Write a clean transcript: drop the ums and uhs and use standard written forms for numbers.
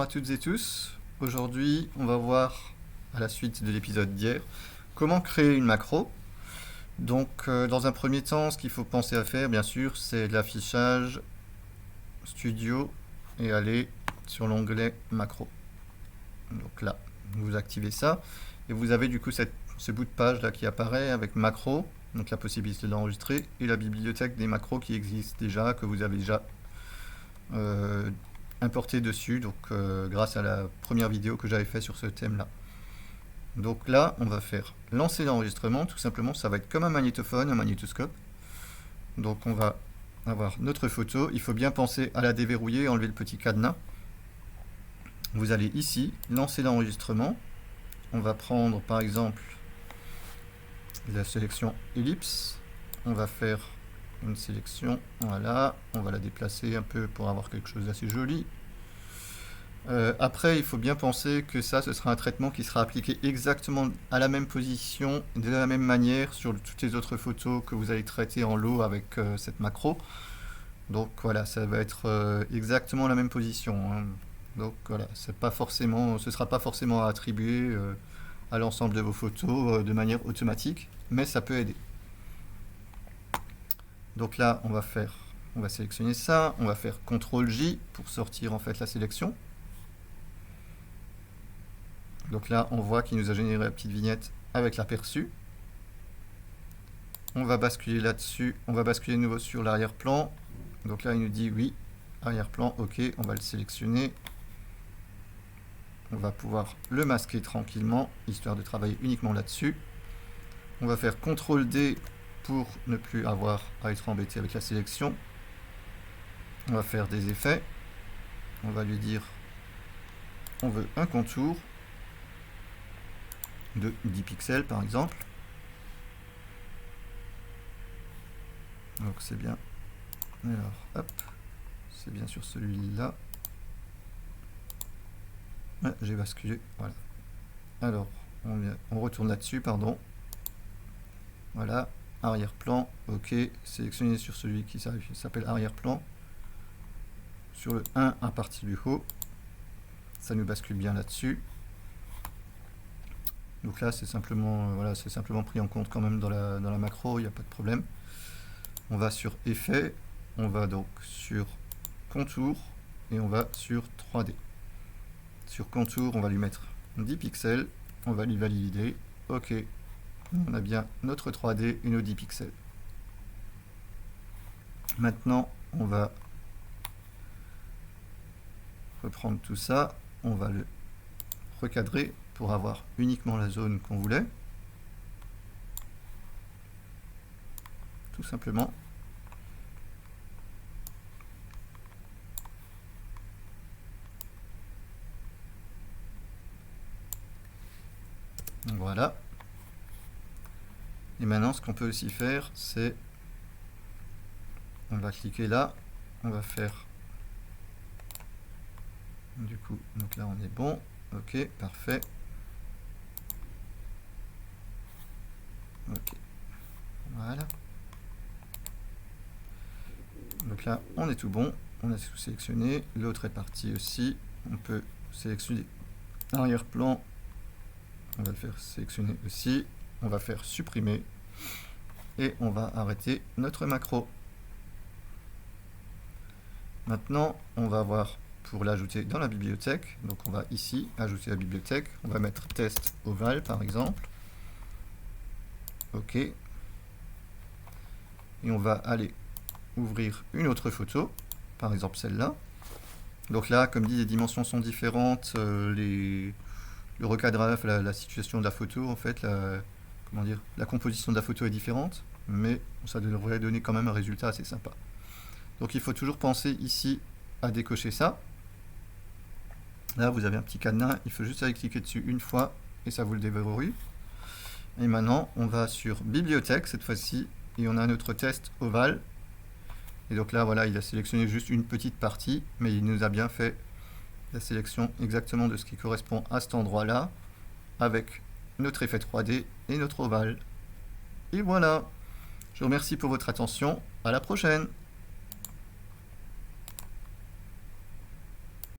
Bonjour à toutes et tous. Aujourd'hui, on va voir, à la suite de l'épisode d'hier, comment créer une macro. Donc, dans un premier temps, ce qu'il faut penser à faire, bien sûr, c'est l'affichage Studio et aller sur l'onglet macro. Donc là, vous activez ça et vous avez du coup ce bout de page là qui apparaît avec macro, donc la possibilité de l'enregistrer, et la bibliothèque des macros qui existe déjà, que vous avez déjà importé dessus, donc grâce à la première vidéo que j'avais fait sur ce thème là. Donc là on va faire lancer l'enregistrement, tout simplement. Ça va être comme un magnétophone, un magnétoscope. Donc on va avoir notre photo, il faut bien penser à la déverrouiller, enlever le petit cadenas. Vous allez ici lancer l'enregistrement, on va prendre par exemple la sélection ellipse, on va faire une sélection, voilà, on va la déplacer un peu pour avoir quelque chose d'assez joli. Après, il faut bien penser que ça, ce sera un traitement qui sera appliqué exactement à la même position, de la même manière sur toutes les autres photos que vous allez traiter en lot avec cette macro. Donc voilà, ça va être exactement la même position, hein. Donc voilà, ce ne sera pas forcément attribué à l'ensemble de vos photos de manière automatique, mais ça peut aider. Donc là, on va sélectionner ça, on va faire CTRL-J pour sortir en fait la sélection. Donc là, on voit qu'il nous a généré la petite vignette avec l'aperçu. On va basculer là-dessus, on va basculer de nouveau sur l'arrière-plan. Donc là, il nous dit oui, arrière-plan, ok, on va le sélectionner. On va pouvoir le masquer tranquillement, histoire de travailler uniquement là-dessus. On va faire CTRL-D pour ne plus avoir à être embêté avec la sélection. On va faire des effets. On va lui dire, on veut un contour de 10 pixels par exemple. Donc c'est bien. Alors, hop, c'est bien sur celui-là. Ah, j'ai basculé, voilà. Alors, on retourne là-dessus, pardon. Voilà, arrière-plan, ok. Sélectionnez sur celui qui s'appelle arrière-plan. Sur le 1 à partir du haut. Ça nous bascule bien là-dessus. Donc là, c'est simplement, voilà, c'est simplement pris en compte quand même dans la macro, il n'y a pas de problème. On va sur Effet, on va donc sur Contour et on va sur 3D. Sur Contour, on va lui mettre 10 pixels, on va lui valider. Ok, on a bien notre 3D et nos 10 pixels. Maintenant, on va reprendre tout ça, on va le recadrer pour avoir uniquement la zone qu'on voulait. Tout simplement. Voilà. Et maintenant, ce qu'on peut aussi faire, c'est, on va cliquer là, on va faire, du coup, donc là on est bon, ok, parfait. Ok, voilà. Donc là, on est tout bon, on a tout sélectionné, l'autre est parti aussi, on peut sélectionner arrière-plan, on va le faire sélectionner aussi, on va faire supprimer, et on va arrêter notre macro. Maintenant, on va voir pour l'ajouter dans la bibliothèque, donc on va ici ajouter la bibliothèque, on va mettre test ovale par exemple, ok, et on va aller ouvrir une autre photo, par exemple celle-là. Donc là, comme dit, les dimensions sont différentes, le recadrage, la situation de la photo, en fait, la composition de la photo est différente, mais ça devrait donner quand même un résultat assez sympa. Donc il faut toujours penser ici à décocher ça. Là, vous avez un petit cadenas, il faut juste aller cliquer dessus une fois et ça vous le déverrouille. Et maintenant, on va sur bibliothèque cette fois-ci et on a notre test ovale. Et donc là, voilà, il a sélectionné juste une petite partie, mais il nous a bien fait la sélection exactement de ce qui correspond à cet endroit-là, avec notre effet 3D et notre ovale. Et voilà, je vous remercie pour votre attention, à la prochaine.